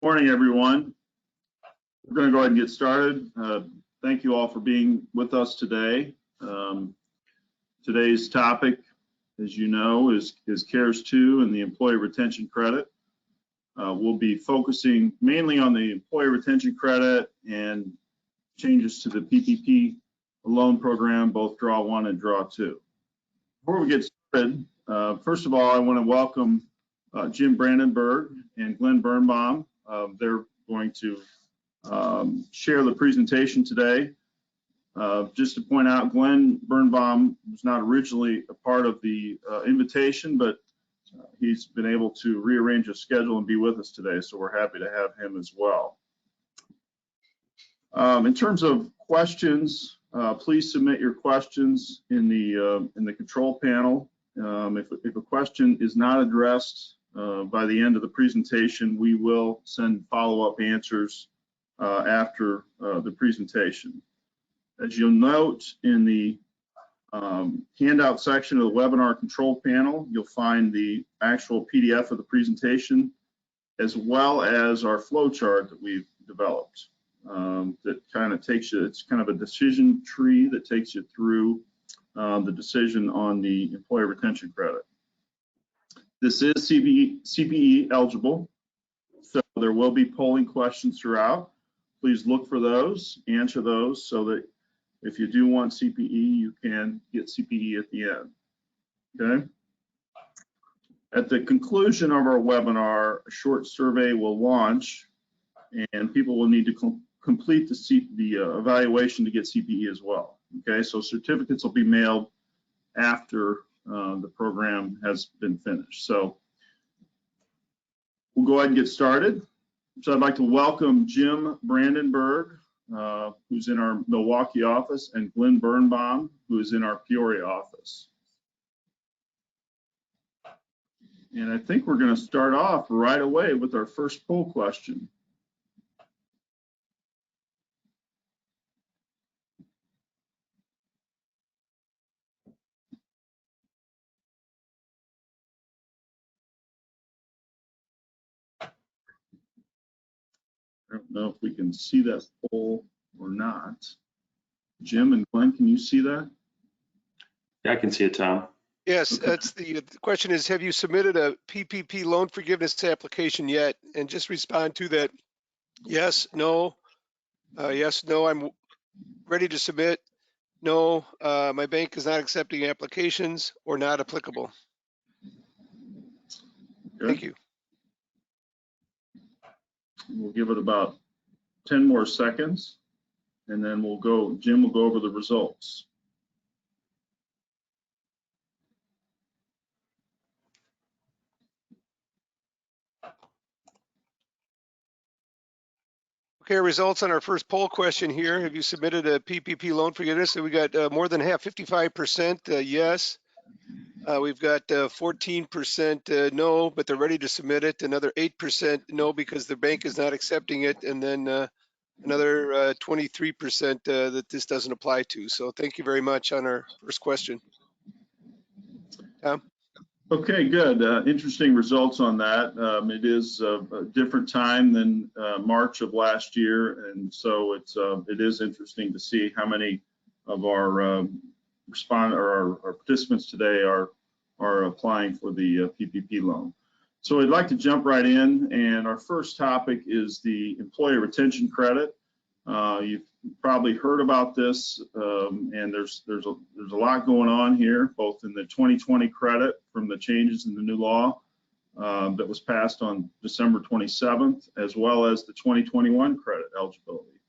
Morning, everyone. We're going to go ahead and get started. Thank you all for being with us today. Today's topic, as you know, is CARES 2 and the employee retention credit. We'll be focusing mainly on the employee retention credit and changes to the PPP loan program, both Draw 1 and Draw 2. Before we get started, first of all, I want to welcome Jim Brandenburg and Glenn Birnbaum. They're going to share the presentation today. Just to point out, Glenn Birnbaum was not originally a part of the invitation, but he's been able to rearrange his schedule and be with us today, so we're happy to have him as well. In terms of questions, please submit your questions in the control panel. If a question is not addressed by the end of the presentation, we will send follow-up answers after the presentation. As you'll note in the handout section of the webinar control panel, you'll find the actual PDF of the presentation, as well as our flow chart that we've developed. That kind of takes you, it's kind of a decision tree that takes you through the decision on the employee retention credit. This is CPE eligible, so there will be polling questions throughout. Please look for those, answer those, so that if you do want CPE, you can get CPE at the end, okay? At the conclusion of our webinar, a short survey will launch, and people will need to complete the evaluation to get CPE as well, okay? So certificates will be mailed after the program has been finished. So we'll go ahead and get started. So I'd like to welcome Jim Brandenburg, who's in our Milwaukee office, and Glenn Birnbaum, who is in our Peoria office. And I think we're going to start off right away with our first poll question. I don't know if we can see that poll or not. Jim and Glenn, can you see that? Yeah, I can see it, Tom. Yes, Okay. that's the question is, have you submitted a PPP loan forgiveness application yet? And just respond to that. Yes, no, yes, no, I'm ready to submit. No, my bank is not accepting applications, or not applicable. Okay. Thank you. We'll give it about 10 more seconds, and then Jim will go over the results. Okay, results on our first poll question here. Have you submitted a PPP loan forgiveness? So we got more than half, 55% yes. We've got 14% no, but they're ready to submit it. Another 8% no because the bank is not accepting it, and then another 23% that this doesn't apply to. So thank you very much on our first question. Tom? Okay, good. Interesting results on that. It is a different time than March of last year, and so it is interesting to see how many of our our participants today are applying for the PPP loan. So I'd like to jump right in, and our first topic is the employee retention credit. You've probably heard about this, and there's a lot going on here, both in the 2020 credit from the changes in the new law that was passed on December 27th, as well as the 2021 credit eligibility.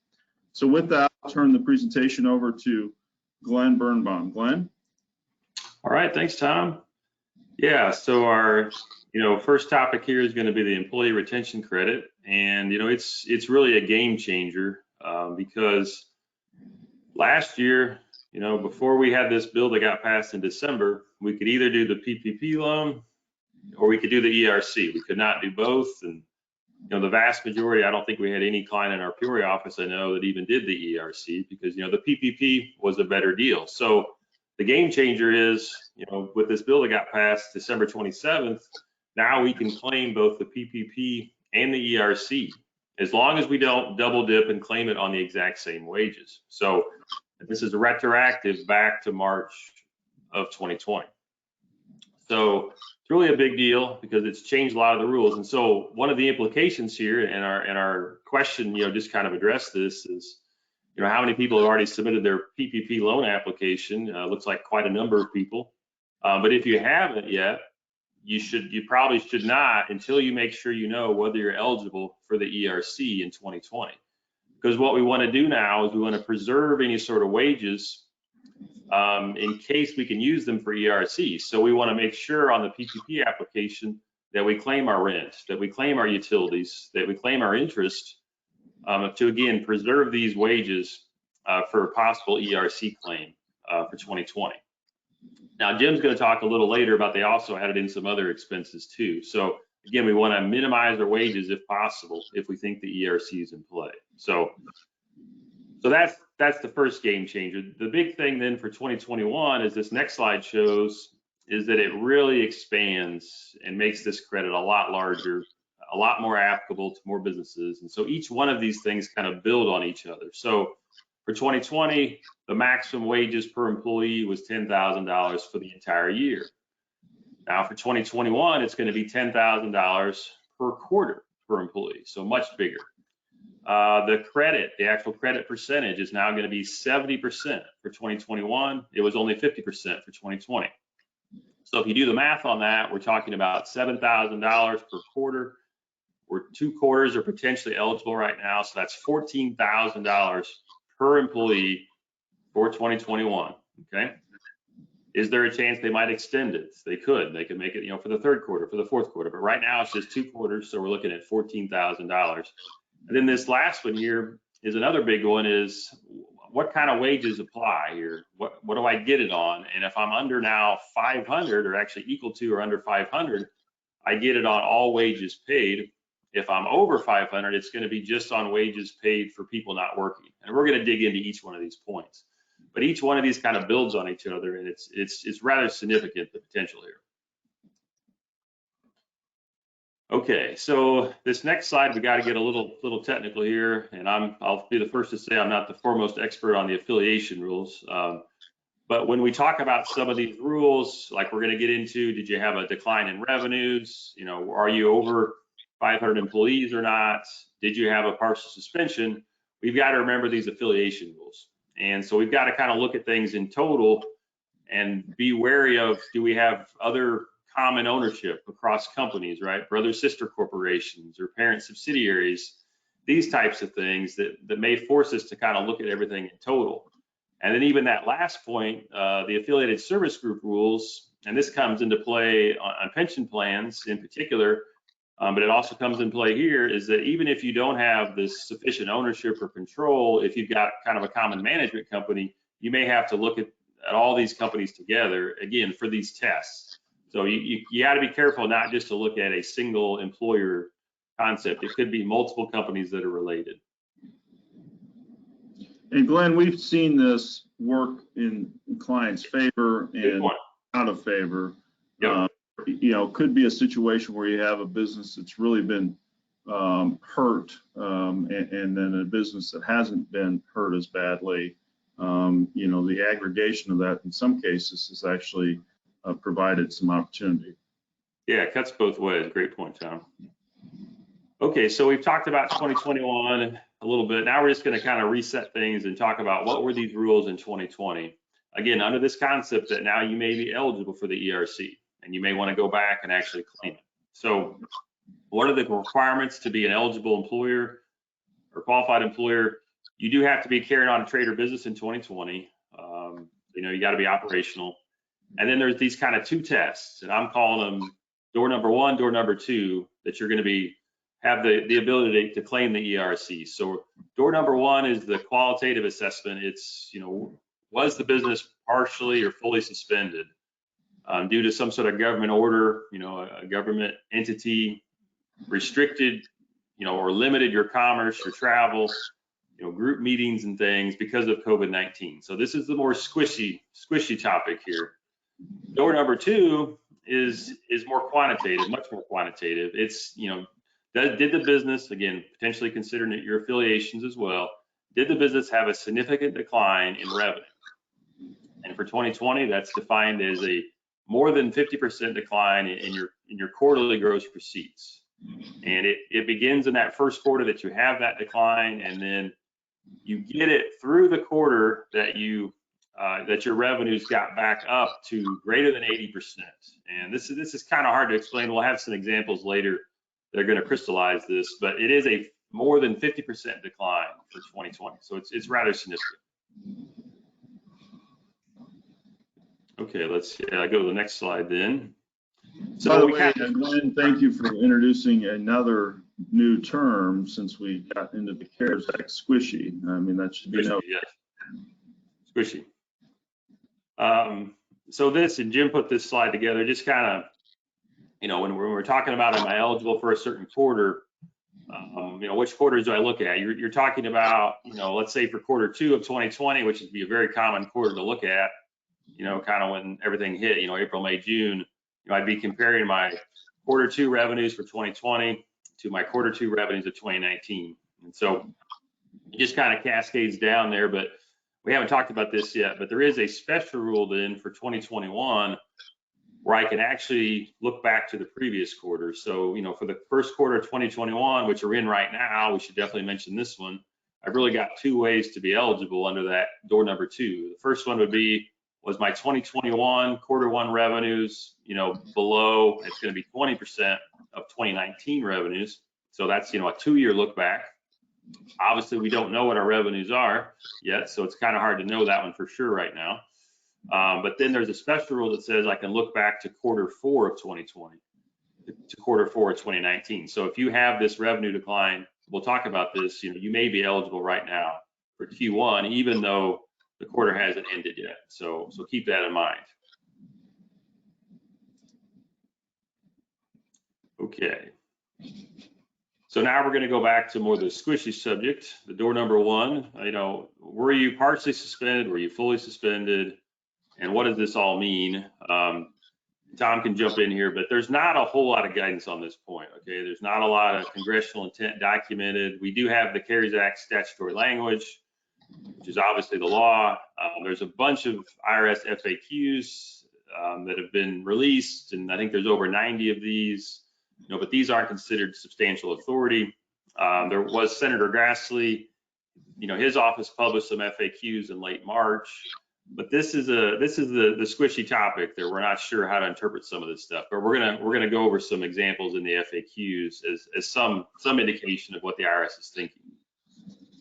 So with that, I'll turn the presentation over to Glenn Birnbaum. Glenn? All right, thanks, Tom. Yeah, so our first topic here is going to be the employee retention credit, and it's really a game changer because last year, before we had this bill that got passed in December, we could either do the PPP loan or we could do the ERC. We could not do both, and the vast majority, I don't think we had any client in our Peoria office I know that even did the ERC because the PPP was a better deal. So the game changer is, with this bill that got passed December 27th, now we can claim both the PPP and the ERC. as long as we don't double dip and claim it on the exact same wages. So this is retroactive back to March of 2020. So it's really a big deal because it's changed a lot of the rules. And so one of the implications here, and our question, just kind of addressed this, is, how many people have already submitted their PPP loan application? Looks like quite a number of people. But if you haven't yet, you probably should not until you make sure you know whether you're eligible for the ERC in 2020. Because what we want to do now is we want to preserve any sort of wages in case we can use them for ERC. So we want to make sure on the PPP application that we claim our rent, that we claim our utilities, that we claim our interest, to again preserve these wages for a possible ERC claim for 2020. Now, Jim's going to talk a little later about they also added in some other expenses too. So again, we want to minimize our wages if possible if we think the ERC is in play. So that's the first game changer. The big thing then for 2021, as this next slide shows, is that it really expands and makes this credit a lot larger, a lot more applicable to more businesses. And so each one of these things kind of build on each other. So for 2020, the maximum wages per employee was $10,000 for the entire year. Now for 2021, it's going to be $10,000 per quarter per employee, so much bigger. The actual credit percentage is now going to be 70% for 2021. It was only 50% for 2020. So if you do the math on that, we're talking about $7,000 per quarter, where 2 quarters are potentially eligible right now. So that's $14,000 per employee for 2021. Okay. Is there a chance they might extend it? They could make it, for the 3rd quarter, for the 4th quarter. But right now it's just 2 quarters. So we're looking at $14,000. And then this last one here is another big one, is what kind of wages apply here? What do I get it on? And if I'm under now 500, or actually equal to or under 500, I get it on all wages paid. If I'm over 500, it's going to be just on wages paid for people not working. And we're going to dig into each one of these points. But each one of these kind of builds on each other, and it's rather significant, the potential here. Okay, so this next slide, we got to get a little technical here, and I'll be the first to say I'm not the foremost expert on the affiliation rules. But when we talk about some of these rules, like we're going to get into, did you have a decline in revenues? Are you over 500 employees or not? Did you have a partial suspension? We've got to remember these affiliation rules. And so we've got to kind of look at things in total and be wary of, do we have other common ownership across companies, right? Brother sister corporations or parent subsidiaries, these types of things that may force us to kind of look at everything in total. And then even that last point, the affiliated service group rules, and this comes into play on pension plans in particular, but it also comes in play here, is that even if you don't have this sufficient ownership or control, if you've got kind of a common management company, you may have to look at all these companies together, again, for these tests. So you got to be careful not just to look at a single employer concept. It could be multiple companies that are related. And Glenn, we've seen this work in clients' favor and out of favor. Yep. Could be a situation where you have a business that's really been hurt, and then a business that hasn't been hurt as badly. The aggregation of that in some cases has actually provided some opportunity. Yeah, it cuts both ways. Great point, Tom. Okay, so we've talked about 2021 a little bit. Now we're just going to kind of reset things and talk about what were these rules in 2020. Again, under this concept that now you may be eligible for the ERC and you may want to go back and actually claim it. So what are the requirements to be an eligible employer or qualified employer? You do have to be carrying on a trade or business in 2020. You got to be operational. And then there's these kind of 2 tests, and I'm calling them door number 1, door number 2, that you're going to have the ability to claim the ERC. So door number 1 is the qualitative assessment. It's, was the business partially or fully suspended due to some sort of government order, a government entity restricted, or limited your commerce, your travel, group meetings and things because of COVID-19. So this is the more squishy topic here. Door number 2 is more quantitative, much more quantitative. It's, Did the business, again, potentially considering it your affiliations as well, did the business have a significant decline in revenue? And for 2020, that's defined as a more than 50% decline in your quarterly gross receipts. And it begins in that first quarter that you have that decline, and then you get it through the quarter that that your revenues got back up to greater than 80%. And this is kind of hard to explain. We'll have some examples later that are going to crystallize this, but it is a more than 50% decline for 2020. So it's rather significant. Okay, let's go to the next slide then. So by the way, Glenn, thank you for introducing another new term since we got into the CARES Act, squishy. I mean, that should be noted. Yes. Squishy. So this, and Jim put this slide together, just kind of, when we're talking about am I eligible for a certain quarter, which quarters do I look at? You're talking about, let's say for Q2 of 2020, which would be a very common quarter to look at, kind of when everything hit, April, May, June, I'd be comparing my Q2 revenues for 2020 to my Q2 revenues of 2019. And so it just kind of cascades down there, but we haven't talked about this yet, but there is a special rule then for 2021 where I can actually look back to the previous quarter. So, for the first quarter of 2021, which we're in right now, we should definitely mention this one. I've really got two ways to be eligible under that door number 2. The first one would be, was my 2021 Q1 revenues, below, it's going to be 20% of 2019 revenues. So that's, a 2-year look back. Obviously, we don't know what our revenues are yet, so it's kind of hard to know that one for sure right now. But then there's a special rule that says I can look back to Q4 of 2020 to Q4 of 2019. So if you have this revenue decline, we'll talk about this, you may be eligible right now for Q1, even though the quarter hasn't ended yet. So keep that in mind. Okay. So now we're going to go back to more the squishy subject, the door number 1. Were you partially suspended? Were you fully suspended? And what does this all mean? Tom can jump in here, but there's not a whole lot of guidance on this point. Okay, there's not a lot of congressional intent documented. We do have the CARES Act statutory language, which is obviously the law. There's a bunch of IRS FAQs that have been released, and I think there's over 90 of these. But these aren't considered substantial authority. There was Senator Grassley, his office published some FAQs in late March, but this is the squishy topic that we're not sure how to interpret some of this stuff. But we're gonna go over some examples in the FAQs as some indication of what the IRS is thinking.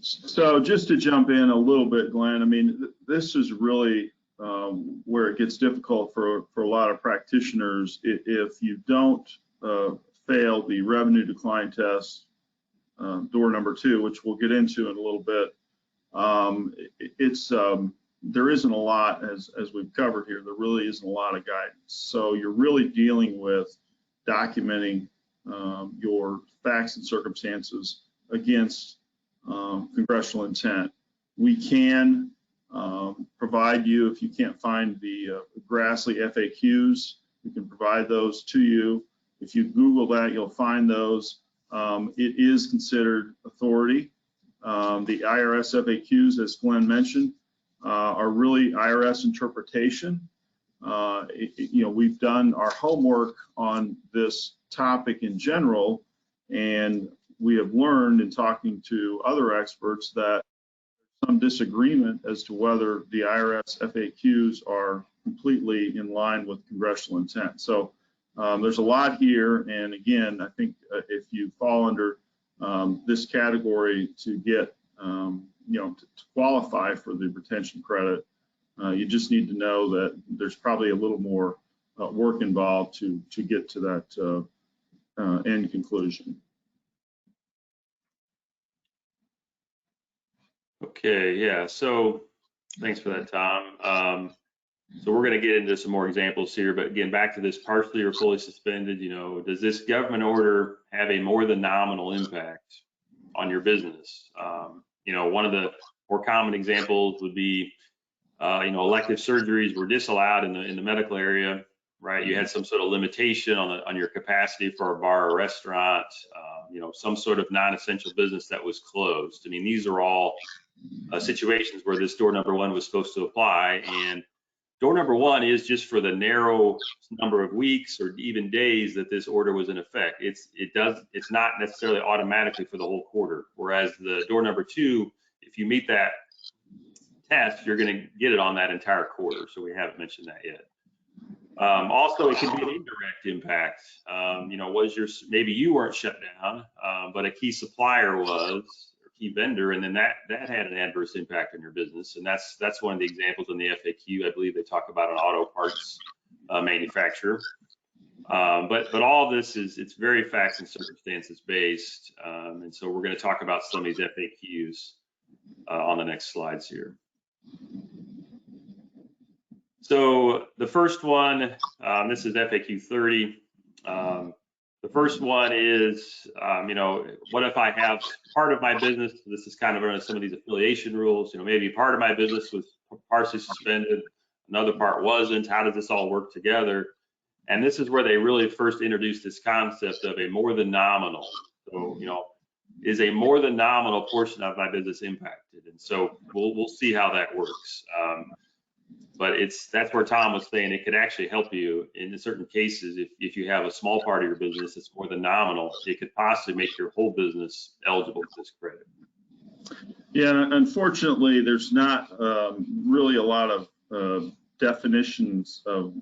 So just to jump in a little bit, Glenn, I mean, this is really where it gets difficult for a lot of practitioners. If you don't fail the revenue decline test, door number 2, which we'll get into in a little bit, there isn't a lot, as we've covered here, there really isn't a lot of guidance. So you're really dealing with documenting your facts and circumstances against congressional intent. We can provide you, if you can't find the Grassley FAQs, we can provide those to you. If you Google that, you'll find those. It is considered authority. The IRS FAQs, as Glenn mentioned, are really IRS interpretation. We've done our homework on this topic in general, and we have learned in talking to other experts that there's some disagreement as to whether the IRS FAQs are completely in line with congressional intent. So there's a lot here, and again, I think if you fall under this category to get, to qualify for the retention credit, you just need to know that there's probably a little more work involved to get to that end conclusion. Okay, yeah, so thanks for that, Tom. So we're going to get into some more examples here, but again, back to this partially or fully suspended, does this government order have a more than nominal impact on your business? One of the more common examples would be, elective surgeries were disallowed in the medical area. right? You had some sort of limitation on your capacity for a bar or restaurant, some sort of non-essential business that was closed. I mean, these are all situations where this door number one was supposed to apply, and door number one is just for the narrow number of weeks or even days that this order was in effect. It's not necessarily automatically for the whole quarter. Whereas the door number two, if you meet that test, you're going to get it on that entire quarter. So we haven't mentioned that yet. Also, it can be an indirect impact. Maybe you weren't shut down, but a key supplier was, or key vendor, and then that had an adverse impact on your business. And that's one of the examples in the FAQ. I believe they talk about an auto parts manufacturer. But all of this it's very facts and circumstances based. And so we're going to talk about some of these FAQs on the next slides here. So the first one, this is FAQ 30. The first one is, what if I have part of my business, this is kind of under some of these affiliation rules, maybe part of my business was partially suspended, another part wasn't. How does this all work together? And this is where they really first introduced this concept of a more than nominal. So, is a more than nominal portion of my business impacted? And so we'll see how that works. But that's where Tom was saying it could actually help you in certain cases. If you have a small part of your business that's more than nominal, it could possibly make your whole business eligible for this credit. Yeah, unfortunately, there's not really a lot of definitions of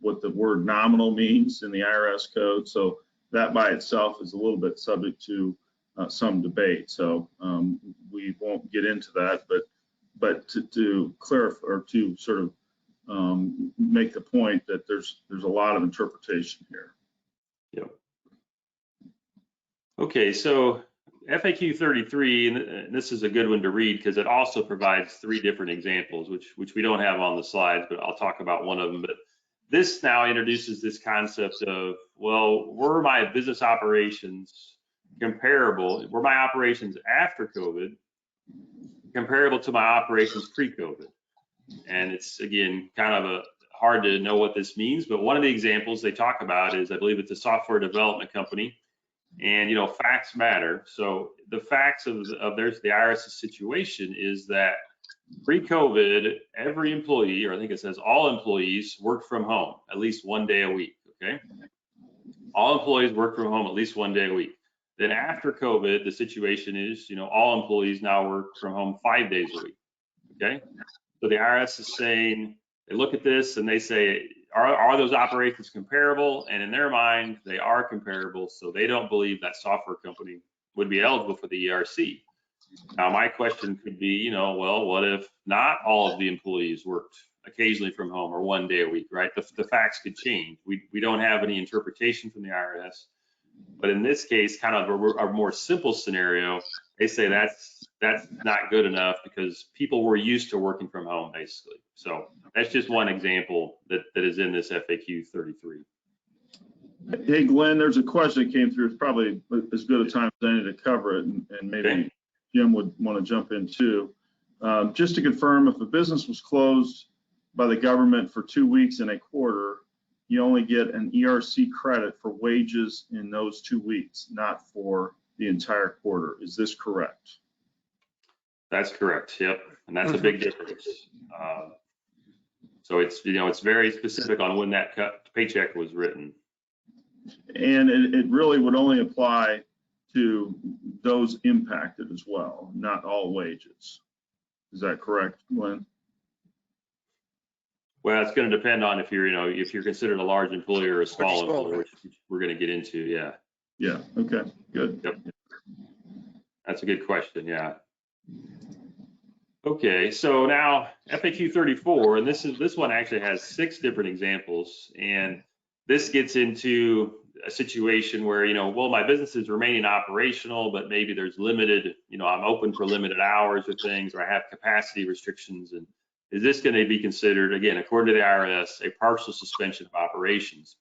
what the word nominal means in the IRS code. So that by itself is a little bit subject to some debate. So we won't get into that, but to clarify or to sort of make the point that there's a lot of interpretation here. Yep. Okay, so FAQ 33, and this is a good one to read because it also provides 3 different examples, which we don't have on the slides, but I'll talk about one of them. But this now introduces this concept of, well, were my business operations comparable? Were my operations after COVID comparable to my operations pre-COVID? And it's, again, kind of hard to know what this means, but one of the examples they talk about is, I believe it's a software development company, and facts matter. So the facts of the IRS's situation is that pre-COVID, every employee, or I think it says all employees, worked from home at least 1 day a week. Okay, all employees work from home at least 1 day a week. Then after COVID, the situation is, all employees now work from home 5 days a week. Okay, so the IRS is saying, they look at this and they say, are those operations comparable? And in their mind, they are comparable. So they don't believe that software company would be eligible for the ERC. Now, my question could be, well, what if not all of the employees worked occasionally from home or 1 day a week, right? The facts could change. We don't have any interpretation from the IRS. But in this case, kind of a more simple scenario, they say that's not good enough because people were used to working from home, basically. So that's just one example that is in this FAQ 33. Hey, Glenn, there's a question that came through. It's probably as good a time as any to cover it, and maybe okay. Jim would want to jump in too. Just to confirm, if a business was closed by the government for 2 weeks in a quarter, you only get an ERC credit for wages in those 2 weeks, not for the entire quarter. Is this correct? That's correct. Yep, and that's a big difference. So it's very specific on when that paycheck was written. And it really would only apply to those impacted as well, not all wages. Is that correct, Glenn? Well, it's going to depend on if you're considered a large employer or a small employer, which we're going to get into. Yeah. Yeah. Okay. Good. Yep. That's a good question. Yeah. Okay. So now FAQ 34, and this one actually has 6 different examples, and this gets into a situation where well, my business is remaining operational, but maybe there's limited, I'm open for limited hours or things, or I have capacity restrictions, and is this going to be considered, again, according to the IRS, a partial suspension of operations?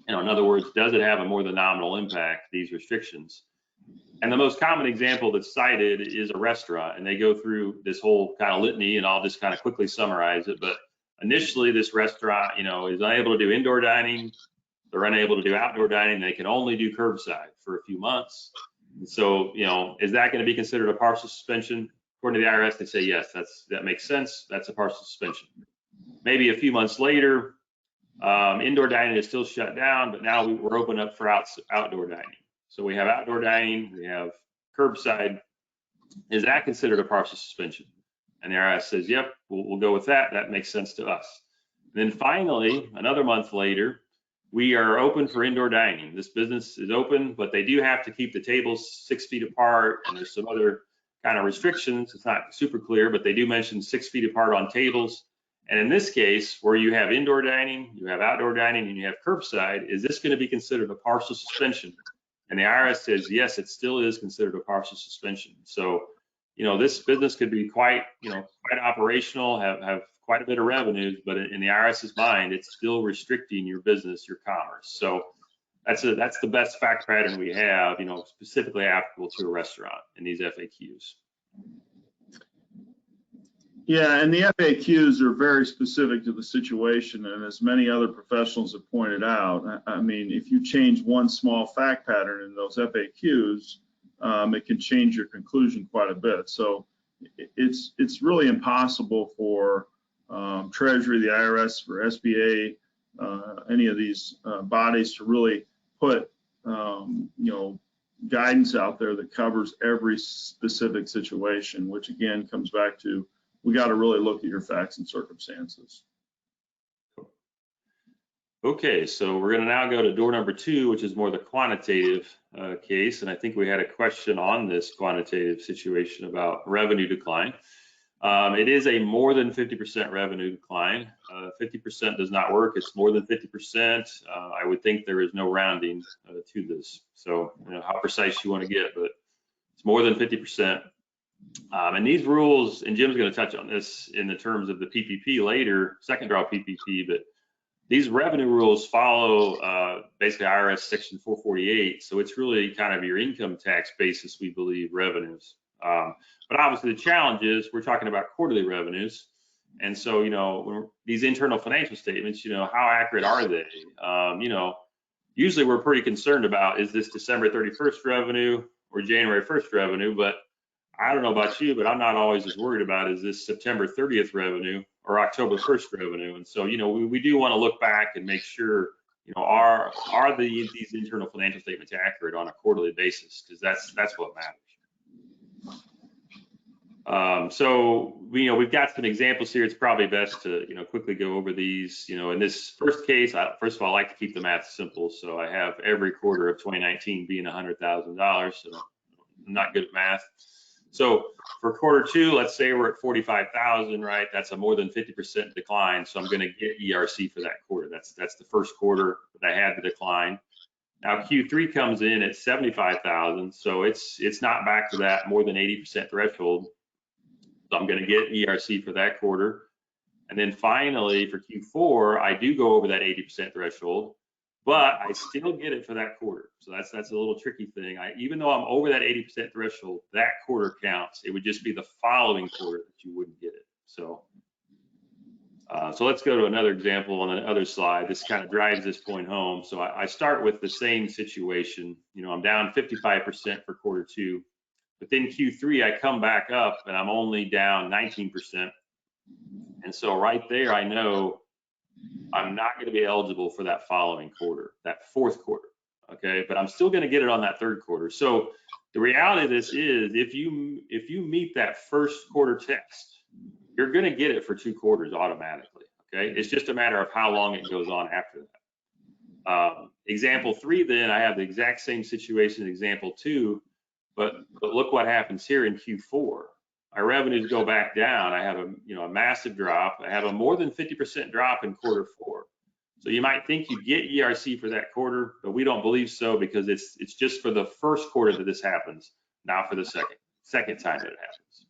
In other words, does it have a more than nominal impact, these restrictions? And the most common example that's cited is a restaurant, and they go through this whole kind of litany, and I'll just kind of quickly summarize it. But initially this restaurant, you know, is unable to do indoor dining. They're unable to do outdoor dining. They can only do curbside for a few months. And so, you know, is that going to be considered a partial suspension? According to the IRS, they say, yes, that makes sense. That's a partial suspension. Maybe a few months later, indoor dining is still shut down, but now we're open up for outdoor dining. So we have outdoor dining, we have curbside. Is that considered a partial suspension? And the IRS says, yep, we'll go with that. That makes sense to us. And then finally, another month later, we are open for indoor dining. This business is open, but they do have to keep the tables 6 feet apart, and there's some other kind of restrictions. It's not super clear, but they do mention 6 feet apart on tables. And in this case, where you have indoor dining, you have outdoor dining, and you have curbside, is this going to be considered a partial suspension? And the IRS says, yes, it still is considered a partial suspension. So, you know, this business could be quite, you know, quite operational, have quite a bit of revenues, but in the IRS's mind, it's still restricting your business, your commerce. So that's the best fact pattern we have, you know, specifically applicable to a restaurant in these FAQs. Yeah, and the FAQs are very specific to the situation, and as many other professionals have pointed out, I mean, if you change one small fact pattern in those FAQs, it can change your conclusion quite a bit. So it's really impossible for Treasury, the IRS, for SBA, any of these bodies to really put you know, guidance out there that covers every specific situation, which again comes back to, we got to really look at your facts and circumstances. Okay, so we're going to now go to door number 2, which is more the quantitative case. And I think we had a question on this quantitative situation about revenue decline. It is a more than 50% revenue decline. 50% does not work. It's more than 50%. I would think there is no rounding to this. So, you know, how precise you want to get, but it's more than 50%. And these rules, and Jim's going to touch on this in the terms of the PPP later, second draw PPP, but these revenue rules follow basically IRS section 448. So it's really kind of your income tax basis, we believe, revenues. But obviously the challenge is we're talking about quarterly revenues. And so, you know, these internal financial statements, you know, how accurate are they? You know, usually we're pretty concerned about, is this December 31st revenue or January 1st revenue? But I don't know about you, but I'm not always as worried about, is this September 30th revenue or October 1st revenue? And so, you know, we do want to look back and make sure, you know, are these internal financial statements accurate on a quarterly basis? Because that's what matters. So, you know, we've got some examples here. It's probably best to, you know, quickly go over these. You know, in this first case, first of all, I like to keep the math simple. So I have every quarter of 2019 being $100,000. So I'm not good at math. So for quarter 2, let's say we're at 45,000, right? That's a more than 50% decline. So I'm going to get ERC for that quarter. That's the first quarter that I had the decline. Now Q3 comes in at 75,000. So it's not back to that more than 80% threshold. So I'm going to get ERC for that quarter. And then finally for Q4, I do go over that 80% threshold, but I still get it for that quarter. So that's a little tricky thing. Even though I'm over that 80% threshold, that quarter counts. It would just be the following quarter that you wouldn't get it. So let's go to another example on the other slide. This kind of drives this point home. So I start with the same situation. You know, I'm down 55% for quarter 2, but then Q3 I come back up and I'm only down 19%. And so right there, I know I'm not going to be eligible for that following quarter, that fourth quarter. Okay, but I'm still going to get it on that third quarter. So the reality of this is, if you meet that first quarter test, you're going to get it for 2 quarters automatically. Okay, it's just a matter of how long it goes on after that. Example 3, then I have the exact same situation as example 2, but look what happens here in Q4. My revenues go back down. I have a massive drop. I have a more than 50% drop in quarter 4. So you might think you get ERC for that quarter, but we don't believe so, because it's just for the first quarter that this happens, not for the second time that it happens.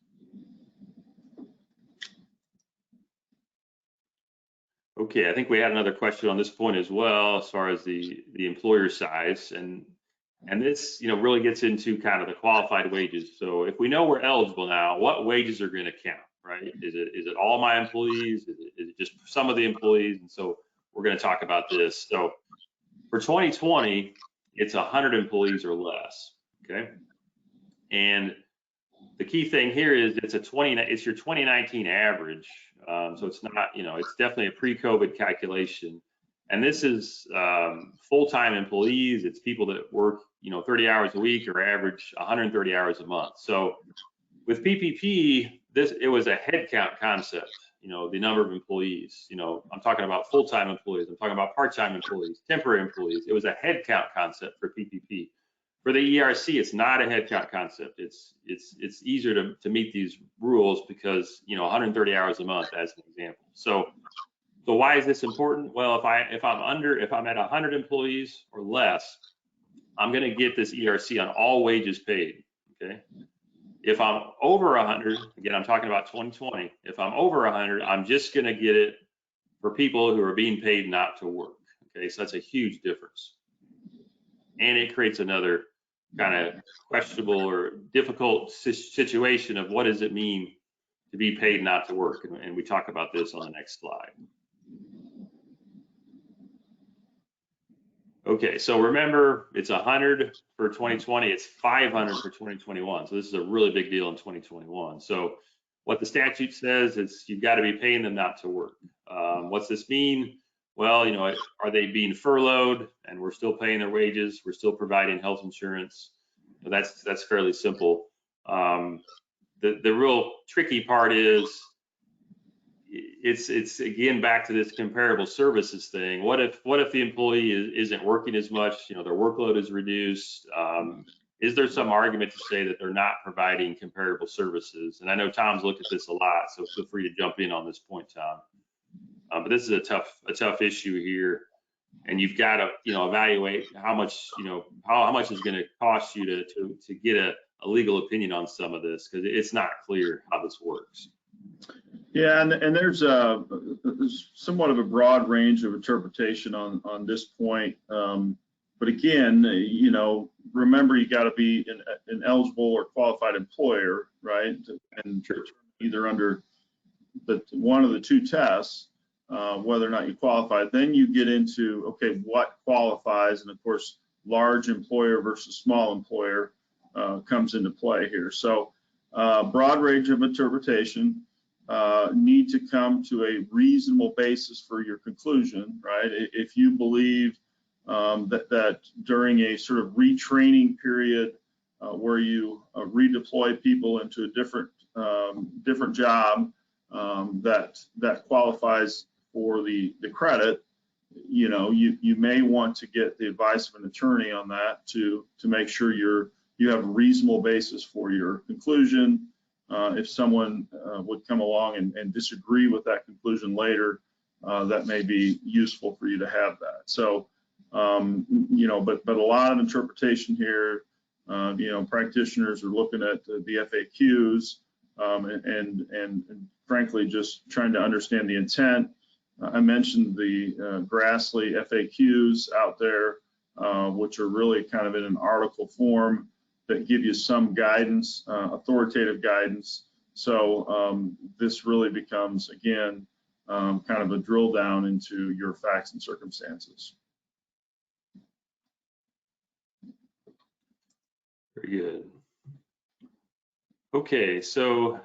Okay, I think we had another question on this point as well, as far as the employer size, and this, you know, really gets into kind of the qualified wages. So if we know we're eligible now, what wages are going to count? right? Is it all my employees? Is it just some of the employees? And so we're going to talk about this. So for 2020, it's 100 employees or less, okay? And the key thing here is it's your 2019 average. So it's not, it's definitely a pre-COVID calculation. And this is full-time employees. It's people that work, 30 hours a week or average 130 hours a month. So with PPP, it was a headcount concept, the number of employees. I'm talking about full-time employees. I'm talking about part-time employees, temporary employees. It was a headcount concept for PPP. For the ERC, it's not a headcount concept. It's easier to meet these rules because 130 hours a month, as an example. So why is this important? Well, if I'm at 100 employees or less, I'm going to get this ERC on all wages paid. Okay. If I'm over 100, again, I'm talking about 2020. If I'm over 100, I'm just going to get it for people who are being paid not to work. Okay, so that's a huge difference, and it creates another kind of questionable or difficult situation of what does it mean to be paid not to work, and we talk about this on the next slide. Okay, so remember, it's 100 for 2020, it's 500 for 2021. So this is a really big deal in 2021. So what the statute says is you've got to be paying them not to work. What's this mean? Well, are they being furloughed and we're still paying their wages? We're still providing health insurance. That's fairly simple. The real tricky part is it's again back to this comparable services thing. What if the employee isn't working as much? Their workload is reduced. Is there some argument to say that they're not providing comparable services? And I know Tom's looked at this a lot, so feel free to jump in on this point, Tom. But this is a tough issue here, and you've got to evaluate how much how much is going to cost you to get a legal opinion on some of this, because it's not clear how this works. Yeah, and there's somewhat of a broad range of interpretation on this point. But again, remember, you got to be an eligible or qualified employer, right? And either under one of the two tests, whether or not you qualify. Then you get into, okay, what qualifies? And of course, large employer versus small employer comes into play here. So broad range of interpretation. Need to come to a reasonable basis for your conclusion, right? If you believe that during a sort of retraining period where you redeploy people into a different job that qualifies for the credit, you may want to get the advice of an attorney on that to make sure you have a reasonable basis for your conclusion. If someone would come along and disagree with that conclusion later, that may be useful for you to have that. So, but a lot of interpretation here. Practitioners are looking at the FAQs and frankly just trying to understand the intent. I mentioned the Grassley FAQs out there, which are really kind of in an article form that give you some guidance, authoritative guidance. So this really becomes, again, kind of a drill down into your facts and circumstances. Very good. Okay, so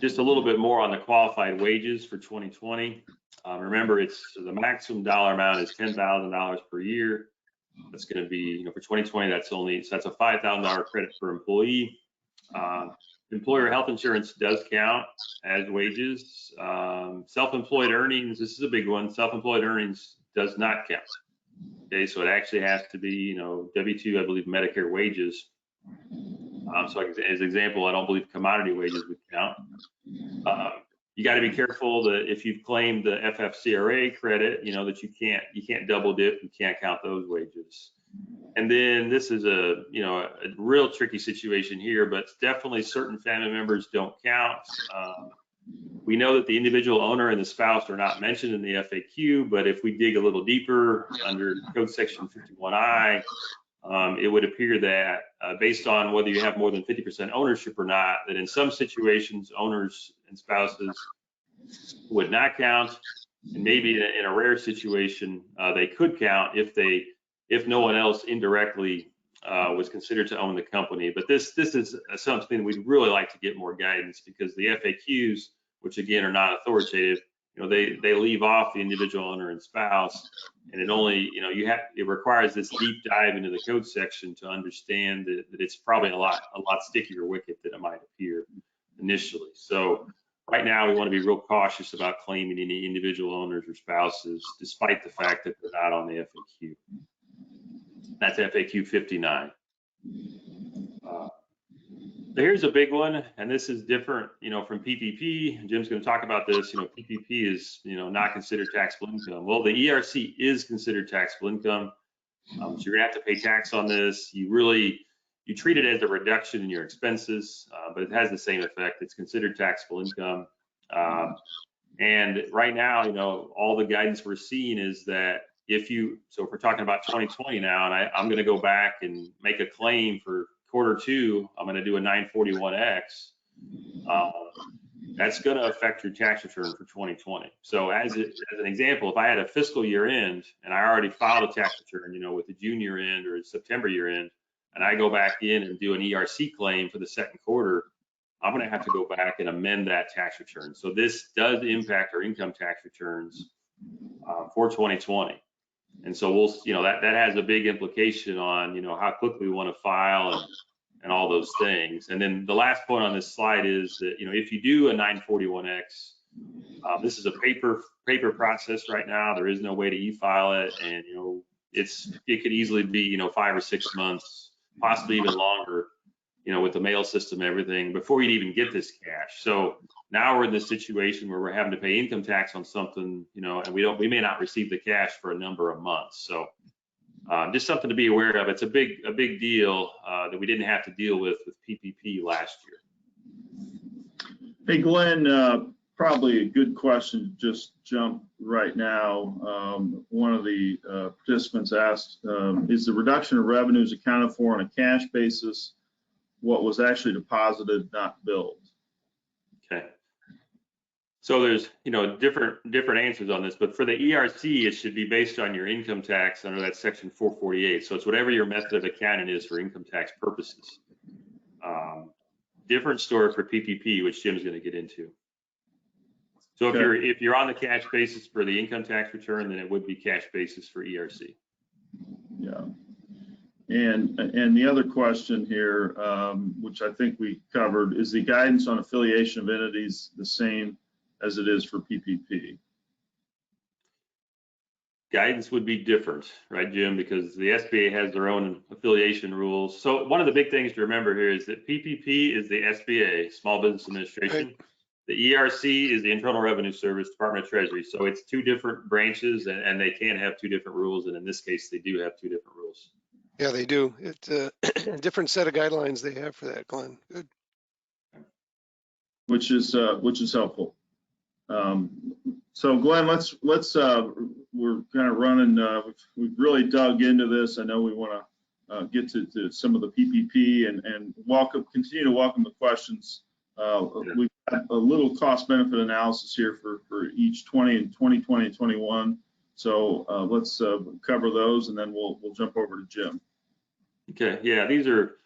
just a little bit more on the qualified wages for 2020. Remember, the maximum dollar amount is $10,000 per year. That's going to be, for 2020, that's a $5,000 credit per employee. Employer health insurance does count as wages. Self-employed earnings, this is a big one. Self-employed earnings does not count. Okay, so it actually has to be, W-2, I believe, Medicare wages. So as an example, I don't believe commodity wages would count. You got to be careful that if you've claimed the FFCRA credit, that you can't double dip, you can't count those wages. And then this is a real tricky situation here, but definitely certain family members don't count. We know that the individual owner and the spouse are not mentioned in the FAQ, but if we dig a little deeper under Code Section 51I, it would appear that based on whether you have more than 50% ownership or not, that in some situations, owners and spouses would not count, and maybe in a rare situation, they could count if no one else indirectly was considered to own the company. But this is something we'd really like to get more guidance, because the FAQs, which again are not authoritative, they leave off the individual owner and spouse, and it only, it requires this deep dive into the code section to understand that it's probably a lot stickier wicket than it might appear initially. So right now we want to be real cautious about claiming any individual owners or spouses, despite the fact that they're not on the FAQ. That's FAQ 59. Here's a big one, and this is different, from PPP. Jim's going to talk about this. PPP is, not considered taxable income. Well, the ERC is considered taxable income, so you're going to have to pay tax on this. You treat it as a reduction in your expenses, but it has the same effect. It's considered taxable income, and right now, all the guidance we're seeing is that so if we're talking about 2020 now, and I'm going to go back and make a claim for Q2, I'm going to do a 941X. That's going to affect your tax return for 2020. So as an example, if I had a fiscal year end and I already filed a tax return, with the June year end or September year end, and I go back in and do an ERC claim for the second quarter, I'm going to have to go back and amend that tax return. So this does impact our income tax returns for 2020. And so that has a big implication on, how quickly we want to file and all those things. And then the last point on this slide is that, if you do a 941X, this is a paper process right now. There is no way to e-file it. And, it could easily be, 5 or 6 months, possibly even longer, with the mail system and everything, before you'd even get this cash. So now we're in this situation where we're having to pay income tax on something, and we may not receive the cash for a number of months. So just something to be aware of. It's a big deal that we didn't have to deal with PPP last year. Hey, Glenn, probably a good question to just jump right now. One of the participants asked, is the reduction of revenues accounted for on a cash basis? What was actually deposited, not billed? Okay. So there's, different answers on this, but for the ERC, it should be based on your income tax under that section 448. So it's whatever your method of accounting is for income tax purposes. Different story for PPP, which Jim's going to get into. So if you're on the cash basis for the income tax return, then it would be cash basis for ERC. Yeah. And the other question here, which I think we covered, is the guidance on affiliation of entities the same as it is for PPP? Guidance would be different, right, Jim? Because the SBA has their own affiliation rules. So one of the big things to remember here is that PPP is the SBA, Small Business Administration. Right. The ERC is the Internal Revenue Service, Department of Treasury. So it's two different branches, and they can have two different rules. And in this case, they do have two different rules. Yeah, they do. It's a different set of guidelines they have for that, Glenn. Good. Which is helpful. So Glenn, let's we're kind of running. We've really dug into this. I know we want to get to some of the PPP and continue to welcome the questions. We've got a little cost benefit analysis here for each 2020 and 21. So let's cover those, and then we'll jump over to Jim. Okay, yeah, these are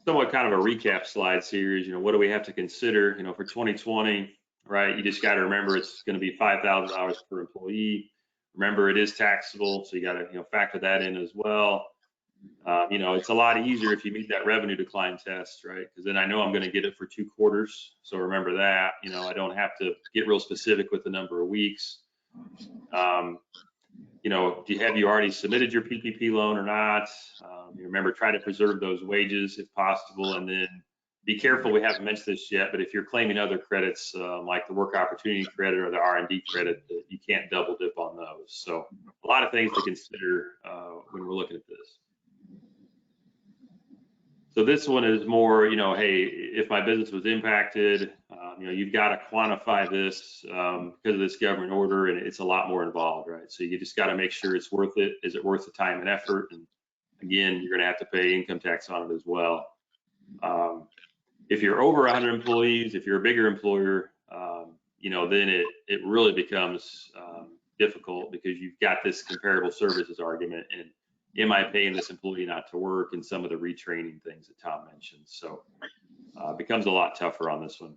somewhat kind of a recap slide series. What do we have to consider? For 2020, right? You just got to remember it's going to be $5,000 per employee. Remember, it is taxable, so you got to factor that in as well. It's a lot easier if you meet that revenue decline test, right? Because then I know I'm going to get it for 2 quarters. So remember that. I don't have to get real specific with the number of weeks. Have you already submitted your PPP loan or not? Remember, try to preserve those wages if possible, and then be careful. We haven't mentioned this yet, but if you're claiming other credits like the work opportunity credit or the R&D credit, you can't double dip on those. So a lot of things to consider when we're looking at this. So this one is more, hey, if my business was impacted, you've got to quantify this because of this government order, and it's a lot more involved, right? So you just got to make sure it's worth it. Is it worth the time and effort? And again, you're going to have to pay income tax on it as well. If you're over 100 employees, if you're a bigger employer, you know, then it really becomes difficult, because you've got this comparable services argument, and am I paying this employee not to work, and some of the retraining things that Tom mentioned. So it becomes a lot tougher on this one.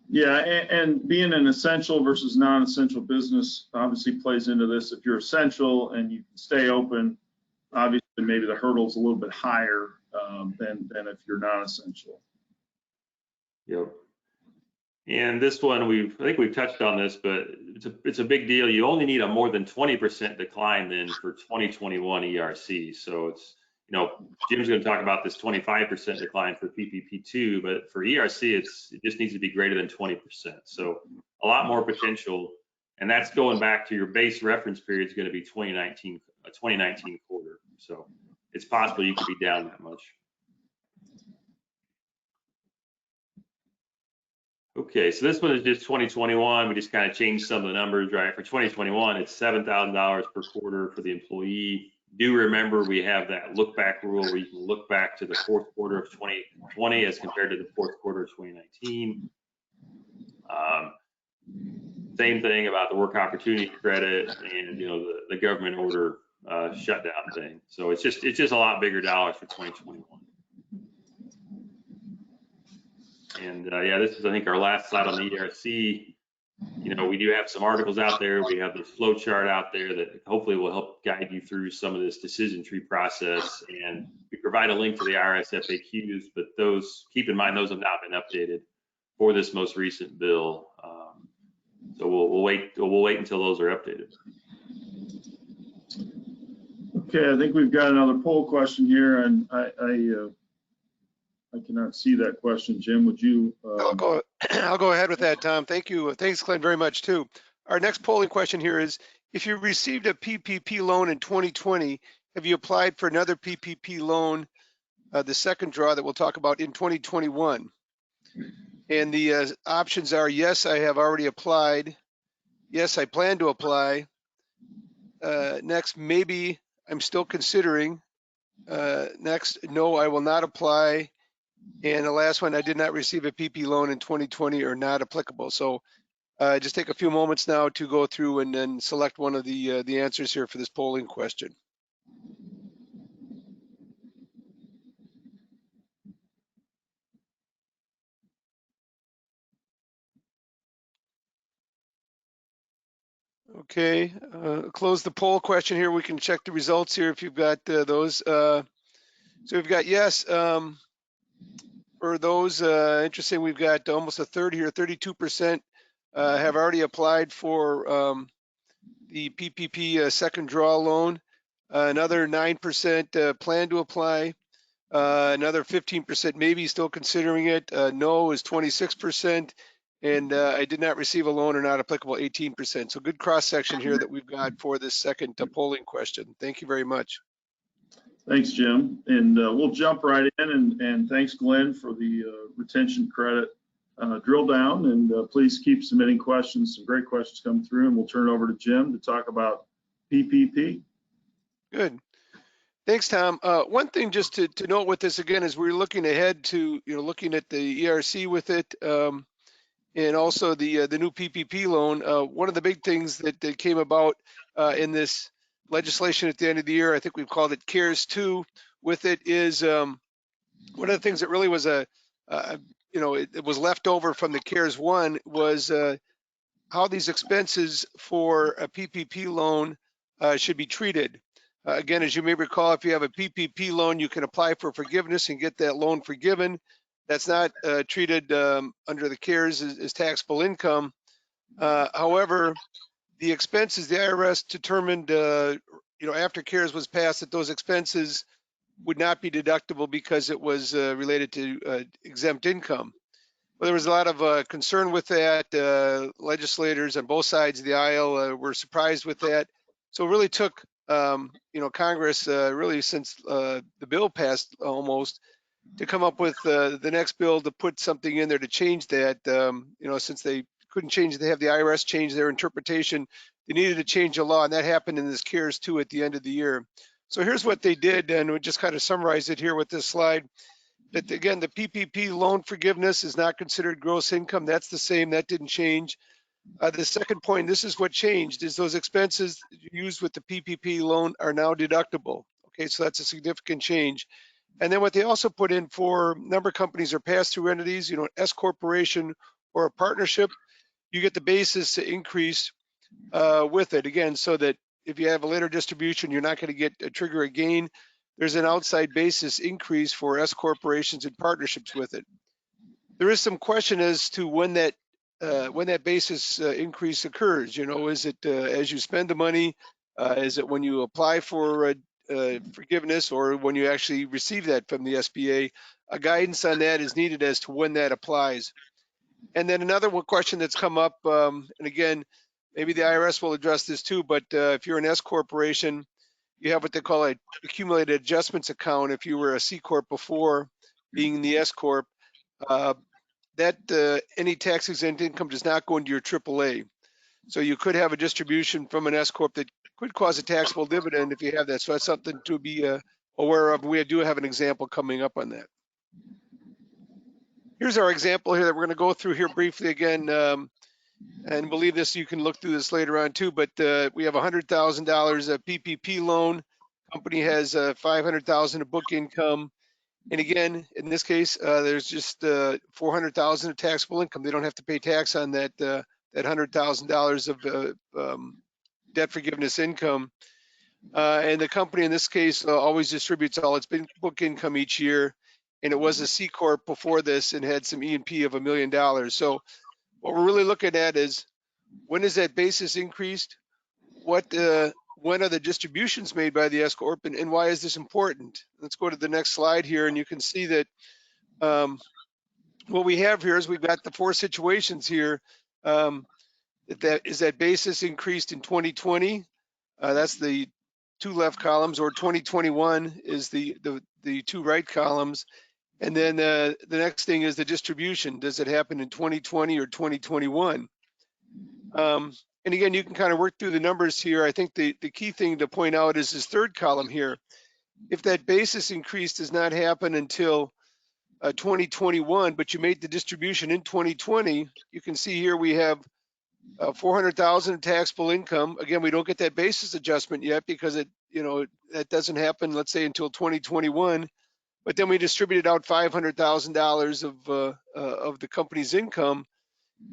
Yeah, and being an essential versus non-essential business obviously plays into this. If you're essential and you can stay open, obviously maybe the hurdle's a little bit higher than if you're non-essential. Yep. And this one, I think we've touched on this, but it's a big deal. You only need a more than 20% decline then for 2021 ERC. So it's, you know, Jim's going to talk about this 25% decline for PPP2, but for ERC, it just needs to be greater than 20%. So a lot more potential, and that's going back to your base reference period is going to be 2019 quarter. So it's possible you could be down that much. Okay, so this one is just 2021. We just kind of changed some of the numbers, right? For 2021, it's $7,000 per quarter for the employee. Do remember we have that look back rule where you can look back to the fourth quarter of 2020 as compared to the fourth quarter of 2019. Same thing about the work opportunity credit and, you know, the government order shutdown thing. So it's just a lot bigger dollars for 2021. And yeah, this is, I think, our last slide on the ERC. You know, we do have some articles out there. We have the flow chart out there that hopefully will help guide you through some of this decision tree process. And we provide a link to the IRS FAQs, but those, keep in mind, those have not been updated for this most recent bill. So we'll wait until those are updated. Okay, I think we've got another poll question here, and I cannot see that question. Jim, would you? I'll go ahead with that, Tom. Thank you. Thanks, Glenn, very much too. Our next polling question here is, if you received a PPP loan in 2020, have you applied for another PPP loan, the second draw that we'll talk about, in 2021? And the options are, yes, I have already applied. Yes, I plan to apply. Next, maybe I'm still considering. Next, no, I will not apply. And the last one, I did not receive a PP loan in 2020 or not applicable. So just take a few moments now to go through and then select one of the answers here for this polling question. Okay, close the poll question here. We can check the results here if you've got those. So we've got yes. For those interesting, we've got almost a third here, 32% have already applied for the PPP second draw loan. Another 9% plan to apply. Another 15% maybe still considering it. No is 26%. And I did not receive a loan or not applicable, 18%. So good cross section here that we've got for this second polling question. Thank you very much. Thanks, Jim. And we'll jump right in. And thanks, Glenn, for the retention credit drill down. And please keep submitting questions. Some great questions come through. And we'll turn it over to Jim to talk about PPP. Good. Thanks, Tom. One thing just to note with this again is we're looking ahead to, looking at the ERC with it. And also the new PPP loan. One of the big things that came about in this legislation at the end of the year, I think we've called it CARES 2 with it, is one of the things that really was it was left over from the CARES 1 was how these expenses for a PPP loan should be treated. Again, as you may recall, if you have a PPP loan, you can apply for forgiveness and get that loan forgiven. That's not treated under the CARES as taxable income. However, the expenses, the IRS determined, after CARES was passed, that those expenses would not be deductible because it was related to exempt income. Well, there was a lot of concern with that. Legislators on both sides of the aisle were surprised with that. So it really took, Congress really since the bill passed almost to come up with the next bill to put something in there to change that. Since they couldn't change, they have the IRS change their interpretation. They needed to change the law, and that happened in this CARES 2 at the end of the year. So here's what they did, and we just kind of summarize it here with this slide. That again, the PPP loan forgiveness is not considered gross income. That's the same. That didn't change. The second point, this is what changed, is those expenses used with the PPP loan are now deductible. Okay, so that's a significant change. And then what they also put in for number of companies or pass-through entities, you know, S corporation or a partnership, you get the basis to increase with it again, so that if you have a later distribution, you're not going to get a trigger a gain. There's an outside basis increase for S corporations and partnerships with it. There is some question as to when that basis increase occurs. You know, is it as you spend the money? Is it when you apply for forgiveness, or when you actually receive that from the SBA? A guidance on that is needed as to when that applies. And then another question that's come up, and again, maybe the IRS will address this too, but if you're an S corporation, you have what they call a accumulated adjustments account. If you were a C corp before being the S corp, that any tax exempt income does not go into your AAA. So you could have a distribution from an S corp that could cause a taxable dividend if you have that. So that's something to be aware of. We do have an example coming up on that. Here's our example here that we're going to go through here briefly again. And believe this, you can look through this later on too, but we have $100,000 PPP loan. Company has $500,000 of book income. And again, in this case, there's just $400,000 of taxable income. They don't have to pay tax on that $100,000 of debt forgiveness income. And the company in this case always distributes all its book income each year. And it was a C corp before this and had some E&P of $1 million. So what we're really looking at is, when is that basis increased? When are the distributions made by the S corp, and why is this important? Let's go to the next slide here, and you can see that what we have here is we've got the four situations here. That basis increased in 2020. That's the two left columns, or 2021 is the two right columns. And then the next thing is the distribution. Does it happen in 2020 or 2021? And again, you can kind of work through the numbers here. I think the key thing to point out is this third column here. If that basis increase does not happen until 2021, but you made the distribution in 2020, you can see here we have $400,000 of taxable income. Again, we don't get that basis adjustment yet because that doesn't happen, let's say, until 2021. But then we distributed out $500,000 of the company's income.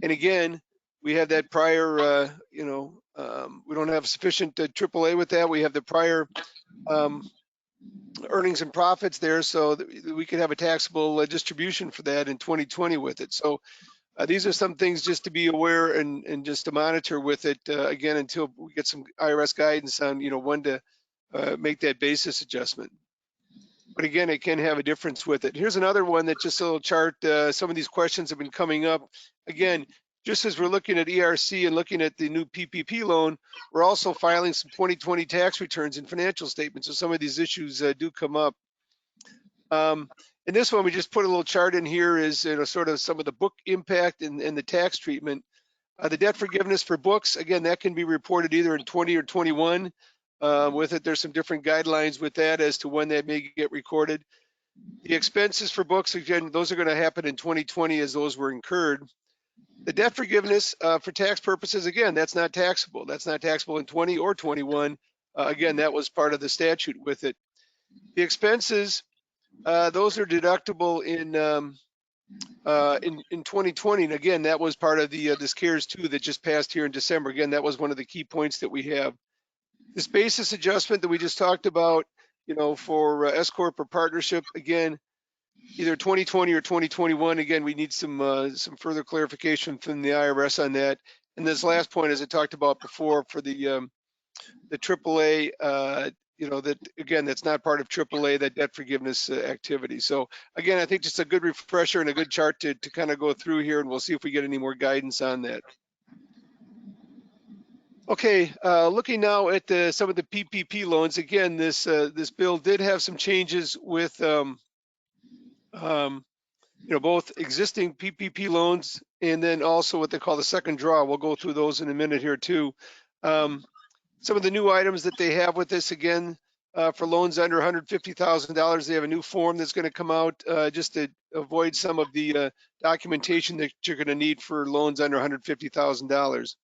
And again, we have that prior, we don't have sufficient AAA with that. We have the prior earnings and profits there, so that we could have a taxable distribution for that in 2020 with it. So these are some things just to be aware and just to monitor with it, again, until we get some IRS guidance on, when to make that basis adjustment. But again, it can have a difference with it. Here's another one that's just a little chart. Some of these questions have been coming up. Again, just as we're looking at ERC and looking at the new PPP loan, we're also filing some 2020 tax returns and financial statements. So some of these issues do come up. In this one, we just put a little chart in here is sort of some of the book impact and the tax treatment. The debt forgiveness for books, again, that can be reported either in 20 or 21. With it, there's some different guidelines with that as to when that may get recorded. The expenses for books, again, those are going to happen in 2020 as those were incurred. The debt forgiveness for tax purposes, again, that's not taxable. That's not taxable in 20 or 21. Again, that was part of the statute with it. The expenses, those are deductible in 2020. And again, that was part of the this CARES 2 that just passed here in December. Again, that was one of the key points that we have. This basis adjustment that we just talked about, for S corp or partnership, again, either 2020 or 2021. Again, we need some further clarification from the IRS on that. And this last point, as I talked about before, for the AAA, that again, that's not part of AAA, that debt forgiveness activity. So again, I think just a good refresher and a good chart to kind of go through here, and we'll see if we get any more guidance on that. Okay, looking now at some of the PPP loans. Again, this bill did have some changes with both existing PPP loans and then also what they call the second draw. We'll go through those in a minute here too. Some of the new items that they have with this, again, for loans under $150,000. They have a new form that's going to come out just to avoid some of the documentation that you're going to need for loans under $150,000.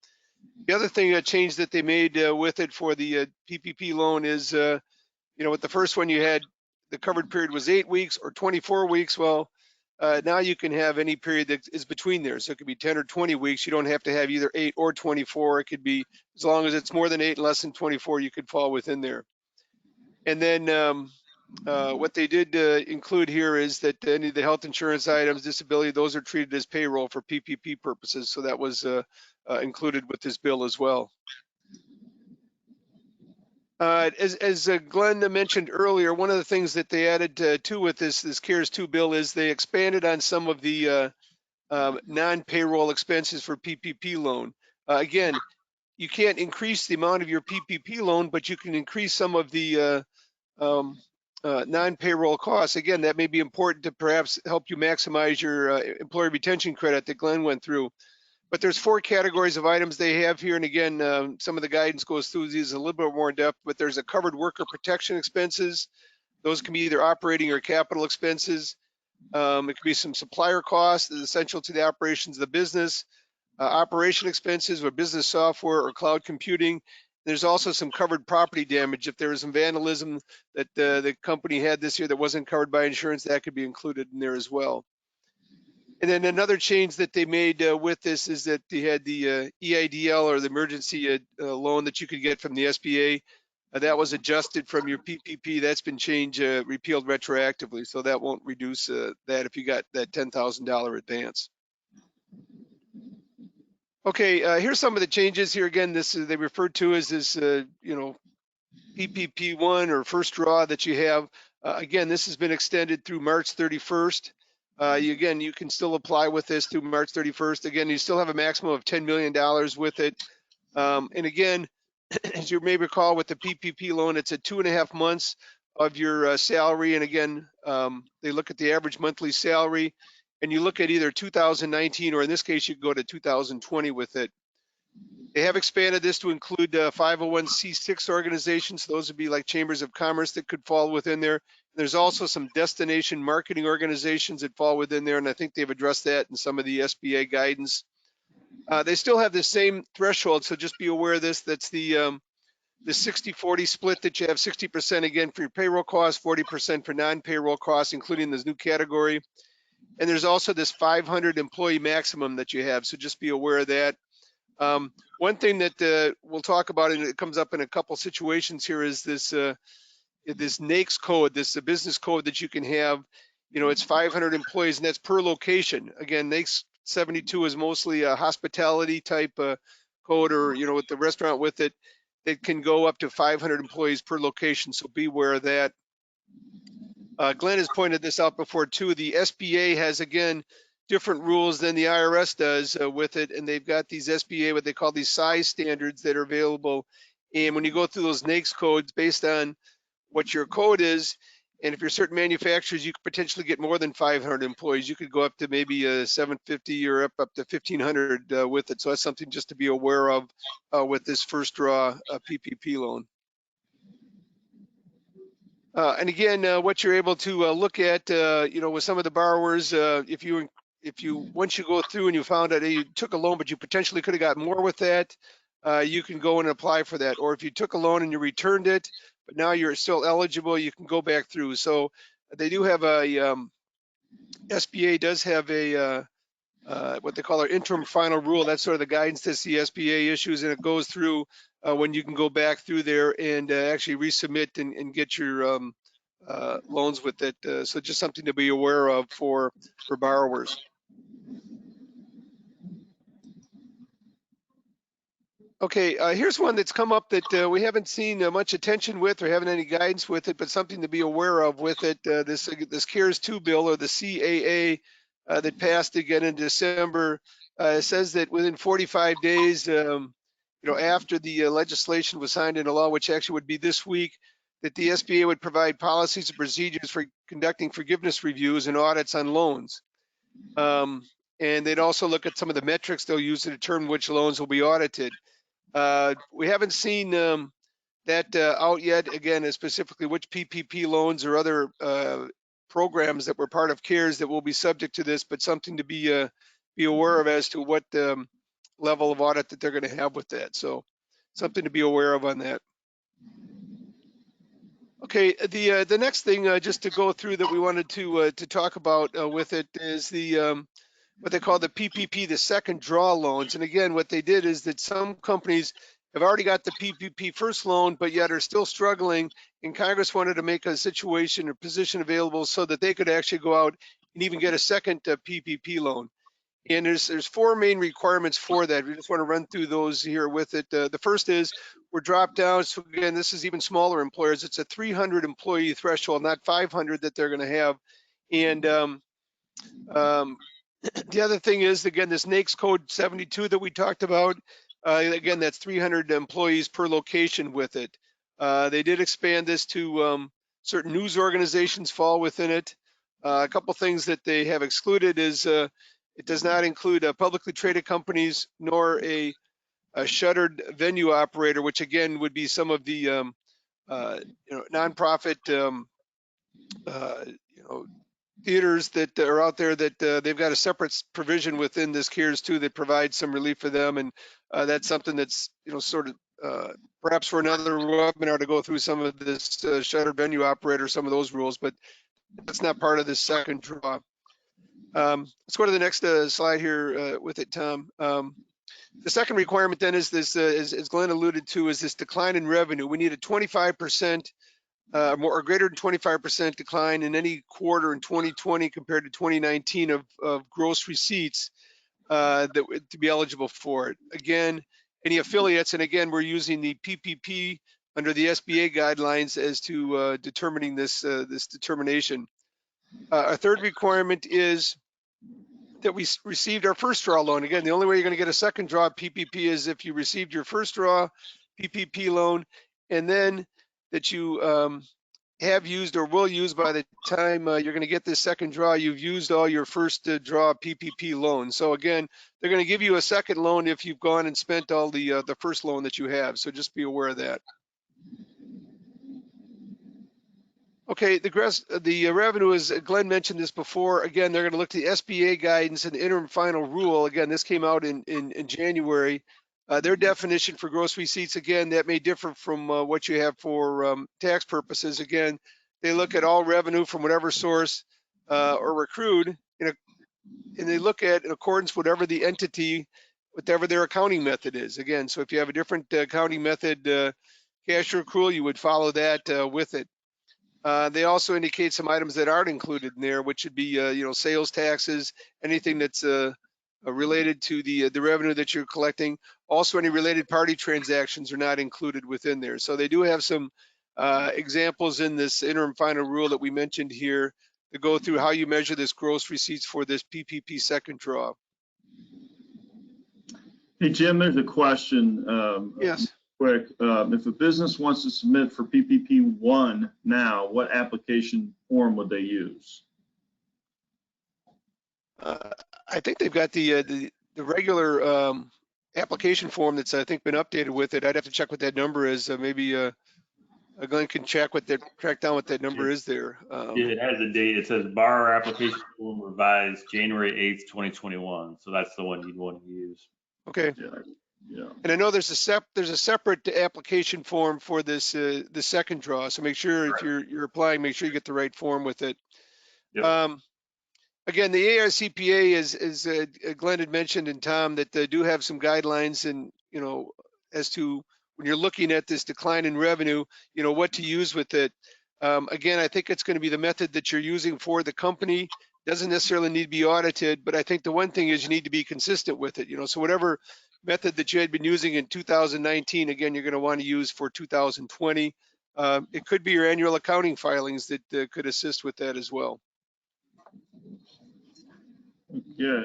The other thing change that they made with it for the PPP loan is, with the first one you had, the covered period was 8 weeks or 24 weeks. Well, now you can have any period that is between there. So it could be 10 or 20 weeks. You don't have to have either 8 or 24. It could be, as long as it's more than 8 and less than 24, you could fall within there. And then what they did include here is that any of the health insurance items, disability, those are treated as payroll for PPP purposes. So that was included with this bill as well. As Glenn mentioned earlier, one of the things that they added to with this CARES 2 bill is they expanded on some of the non-payroll expenses for PPP loan. Again, you can't increase the amount of your PPP loan, but you can increase some of the non-payroll costs. Again, that may be important to perhaps help you maximize your employee retention credit that Glenn went through. But there's 4 categories of items they have here. And again, some of the guidance goes through these a little bit more in depth, but there's a covered worker protection expenses. Those can be either operating or capital expenses. It could be some supplier costs that is essential to the operations of the business, operation expenses or business software or cloud computing. There's also some covered property damage. If there was some vandalism that the company had this year that wasn't covered by insurance, that could be included in there as well. And then another change that they made with this is that they had the EIDL, or the emergency loan that you could get from the SBA. That was adjusted from your PPP. That's been changed, repealed retroactively. So that won't reduce that if you got that $10,000 advance. Okay, here's some of the changes here. Again, this they referred to as this, PPP 1 or first draw that you have. Again, this has been extended through March 31st. Again, you can still apply with this through March 31st. Again, you still have a maximum of $10 million with it. And again, as you may recall with the PPP loan, it's at 2.5 months of your salary. And again, they look at the average monthly salary, and you look at either 2019, or in this case, you go to 2020 with it. They have expanded this to include 501c6 organizations. Those would be like chambers of commerce that could fall within there. There's also some destination marketing organizations that fall within there, and I think they've addressed that in some of the SBA guidance. They still have the same threshold, so just be aware of this. That's the 60-40 split, that you have 60% again for your payroll costs, 40% for non-payroll costs, including this new category. And there's also this 500 employee maximum that you have, so just be aware of that. One thing that we'll talk about, and it comes up in a couple situations here, is this NAICS code, this business code that you can have. It's 500 employees, and that's per location. Again, NAICS 72 is mostly a hospitality type code, or with the restaurant with it, it can go up to 500 employees per location. So be aware of that. Glenn has pointed this out before too. The SBA has, again, different rules than the IRS does with it, and they've got these SBA, what they call these size standards that are available. And when you go through those NAICS codes, based on what your code is, and if you're certain manufacturers, you could potentially get more than 500 employees. You could go up to maybe 750 or up to 1,500 with it. So that's something just to be aware of with this first draw PPP loan. And again, what you're able to look at, with some of the borrowers, if you once you go through and you found out that you took a loan, but you potentially could have got more with that, you can go and apply for that. Or if you took a loan and you returned it, but now you're still eligible, you can go back through. So they do have a SBA does have a what they call our interim final rule. That's sort of the guidance that the SBA issues, and it goes through when you can go back through there and actually resubmit and get your loans with it. So just something to be aware of for borrowers. Okay, here's one that's come up that we haven't seen much attention with or haven't any guidance with it, but something to be aware of with it. This CARES 2 bill, or the CAA, that passed again in December, says that within 45 days, after the legislation was signed into law, which actually would be this week, that the SBA would provide policies and procedures for conducting forgiveness reviews and audits on loans. And they'd also look at some of the metrics they'll use to determine which loans will be audited. We haven't seen that out yet. Again, specifically which PPP loans or other programs that were part of CARES that will be subject to this, but something to be aware of as to what level of audit that they're going to have with that. So something to be aware of on that. Okay, the next thing just to go through that we wanted to talk about with it is the what they call the PPP, the second draw loans. And again, what they did is that some companies have already got the PPP first loan, but yet are still struggling. And Congress wanted to make a situation or position available so that they could actually go out and even get a second PPP loan. And there's four main requirements for that. We just want to run through those here with it. The first is we're dropped down. So again, this is even smaller employers. It's a 300 employee threshold, not 500 that they're going to have. And the other thing is, again, this NAICS code 72 that we talked about, again, that's 300 employees per location with it. They did expand this to certain news organizations fall within it. A couple things that they have excluded is it does not include publicly traded companies nor a shuttered venue operator, which again would be some of the nonprofit theaters that are out there that they've got a separate provision within this CARES too that provides some relief for them, and that's something that's sort of perhaps for another webinar to go through some of this shuttered venue operator, some of those rules, but that's not part of this second draw. Let's go to the next slide here with it, Tom. The second requirement then is this, as Glenn alluded to, is this decline in revenue. We need a 25% more or greater than 25% decline in any quarter in 2020 compared to 2019 of gross receipts to be eligible for it. Again, any affiliates, and again, we're using the PPP under the SBA guidelines as to determining this determination. Our third requirement is that we received our first draw loan. Again, the only way you're going to get a second draw PPP is if you received your first draw PPP loan, and then that you have used or will use by the time you're going to get this second draw, you've used all your first draw PPP loans. So again, they're going to give you a second loan if you've gone and spent all the first loan that you have. So just be aware of that. Okay, the revenue, as Glenn mentioned this before, again, they're going to look at the SBA guidance and the interim final rule. Again, this came out in January. Their definition for gross receipts, again, that may differ from what you have for tax purposes. Again, they look at all revenue from whatever source or accrued, and they look at in accordance with whatever the entity, whatever their accounting method is. Again, so if you have a different accounting method, cash or accrual, you would follow that with it. They also indicate some items that aren't included in there, which would be, sales taxes, anything that's related to the revenue that you're collecting. Also, any related party transactions are not included within there. So they do have some examples in this interim final rule that we mentioned here to go through how you measure this gross receipts for this PPP second draw. Hey, Jim, there's a question. Yes. Quick. If a business wants to submit for PPP 1 now, what application form would they use? I think they've got the regular application form that's, I think, been updated with it. I'd have to check what that number is. Maybe Glenn can track down what that number is there. Yeah, it has a date. It says borrower application form revised January 8th, 2021. So that's the one you'd want to use. Okay. Yeah. And I know there's a separate application form for this the second draw. So make sure if you're applying, make sure you get the right form with it. Yep. Again, the AICPA is Glenn had mentioned, and Tom, that they do have some guidelines, and as to when you're looking at this decline in revenue, what to use with it. Again, I think it's going to be the method that you're using for the company. Doesn't necessarily need to be audited, but I think the one thing is you need to be consistent with it. So whatever method that you had been using in 2019, again, you're going to want to use for 2020. It could be your annual accounting filings that could assist with that as well. Yeah.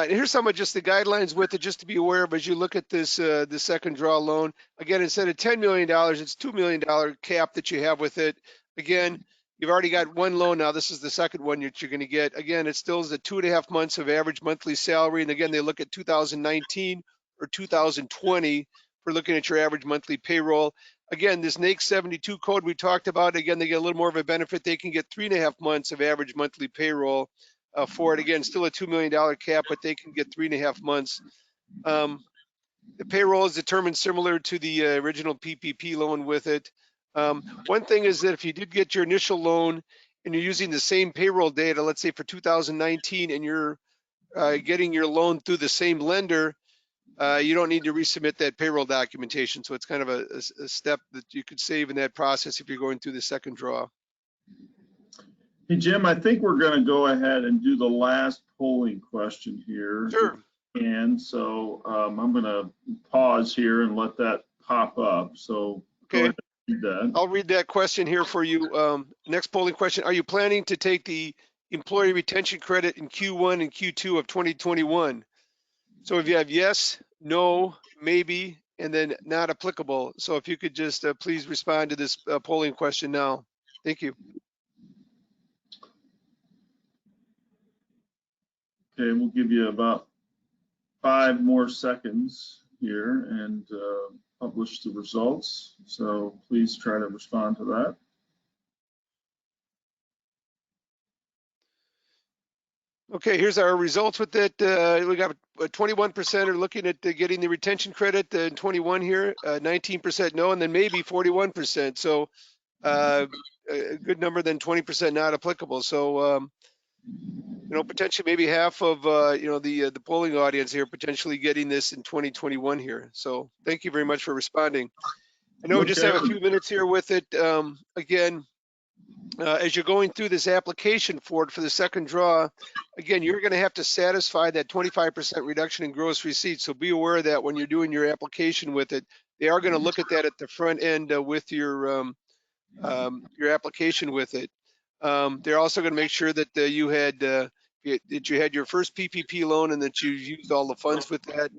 Here's some of just the guidelines with it, just to be aware of as you look at this the second draw loan. Again, instead of $10 million, it's $2 million cap that you have with it. Again, you've already got one loan now. This is the second one that you're going to get. Again, it still is 2.5 months of average monthly salary. And again, they look at 2019 or 2020 for looking at your average monthly payroll. Again, this NAICS 72 code we talked about, again, they get a little more of a benefit. They can get 3.5 months of average monthly payroll for it. Again, still a $2 million cap, but they can get 3.5 months. The payroll is determined similar to the original PPP loan with it. One thing is that if you did get your initial loan and you're using the same payroll data, let's say for 2019, and you're getting your loan through the same lender, you don't need to resubmit that payroll documentation. So it's kind of a step that you could save in that process if you're going through the second draw. Hey, Jim, I think we're going to go ahead and do the last polling question here. Sure. And so I'm going to pause here and let that pop up. So go Okay. ahead and read that. I'll read that question here for you. Next polling question. Are you planning to take the employee retention credit in Q1 and Q2 of 2021? So if you have yes, no, maybe, and then not applicable. So if you could just please respond to this polling question now. Thank you. Okay, we'll give you about 5 more seconds here and publish the results. So please try to respond to that. Okay, here's our results with it. We got 21% are looking at getting the retention credit in 21 here, 19% no, and then maybe 41%. So a good number than 20% not applicable. So you know, potentially maybe half of you know, the polling audience here potentially getting this in 2021 here. So thank you very much for responding. I know we just have a few minutes here with it. Again, as you're going through this application for it for the second draw, again, you're going to have to satisfy that 25% reduction in gross receipts. So be aware of that when you're doing your application with it. They are going to look at that at the front end with your application with it. They're also going to make sure that you had your first PPP loan and that you used all the funds with that.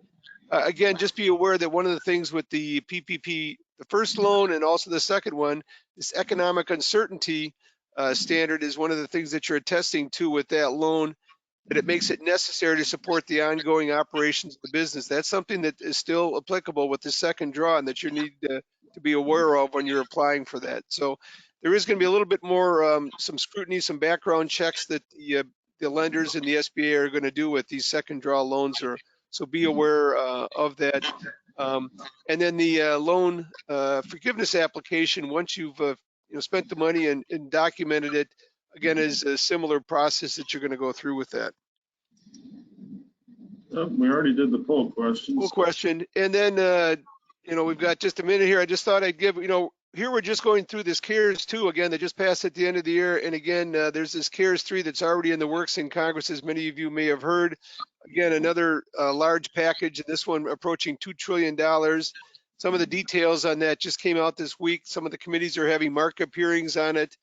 Again, just be aware that one of the things with the PPP, the first loan and also the second one, this economic uncertainty standard is one of the things that you're attesting to with that loan, that it makes it necessary to support the ongoing operations of the business. That's something that is still applicable with the second draw and that you need to be aware of when you're applying for that. So there is going to be a little bit more, some scrutiny, some background checks that the lenders and the SBA are going to do with these second draw loans. So be aware of that. And then the loan forgiveness application, once you've spent the money and documented it, again, is a similar process that you're going to go through with that. We already did the poll questions. Poll question. And then, we've got just a minute here. I just thought I'd give, here we're just going through this CARES 2 again that just passed at the end of the year. And again, there's this CARES 3 that's already in the works in Congress, as many of you may have heard. Again, another large package, and this one approaching $2 trillion. Some of the details on that just came out this week. Some of the committees are having markup hearings on it.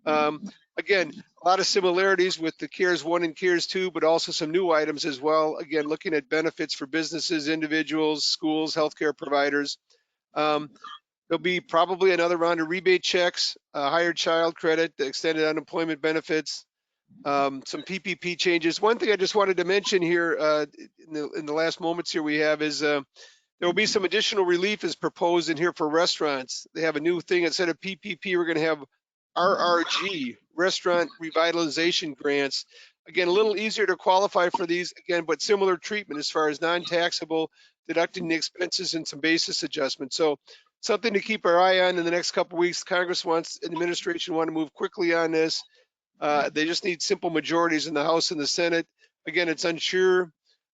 Again, a lot of similarities with the CARES 1 and CARES 2, but also some new items as well. Again, looking at benefits for businesses, individuals, schools, healthcare providers. There'll be probably another round of rebate checks, higher child credit, the extended unemployment benefits, some PPP changes. One thing I just wanted to mention here in the last moments here we have is there will be some additional relief is proposed in here for restaurants. They have a new thing. Instead of PPP, we're going to have RRG, Restaurant Revitalization Grants. Again, a little easier to qualify for these, again, but similar treatment as far as non-taxable, deducting the expenses and some basis adjustments. So something to keep our eye on in the next couple of weeks. Congress wants, and the administration want to move quickly on this. They just need simple majorities in the House and the Senate. Again, it's unsure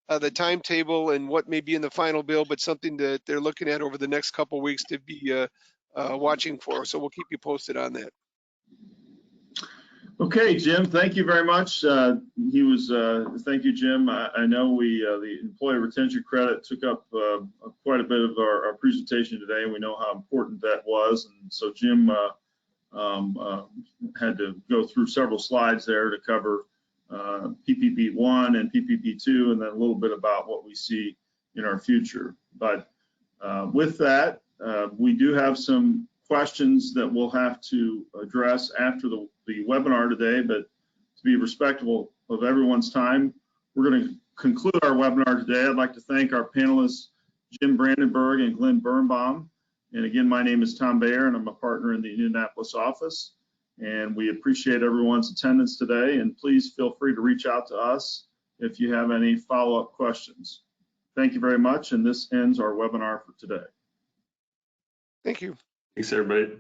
the timetable and what may be in the final bill, but something that they're looking at over the next couple of weeks to be watching for. So we'll keep you posted on that. Okay, Jim, thank you very much. Thank you, Jim. I know the employee retention credit took up quite a bit of our presentation today, and we know how important that was. And so Jim had to go through several slides there to cover PPP 1 and PPP 2, and then a little bit about what we see in our future. But with that, we do have some questions that we'll have to address after the webinar today, but to be respectful of everyone's time, we're going to conclude our webinar today. I'd like to thank our panelists, Jim Brandenburg and Glenn Birnbaum. And again, my name is Tom Bayer, and I'm a partner in the Indianapolis office. And we appreciate everyone's attendance today. And please feel free to reach out to us if you have any follow-up questions. Thank you very much. And this ends our webinar for today. Thank you. Thanks, everybody.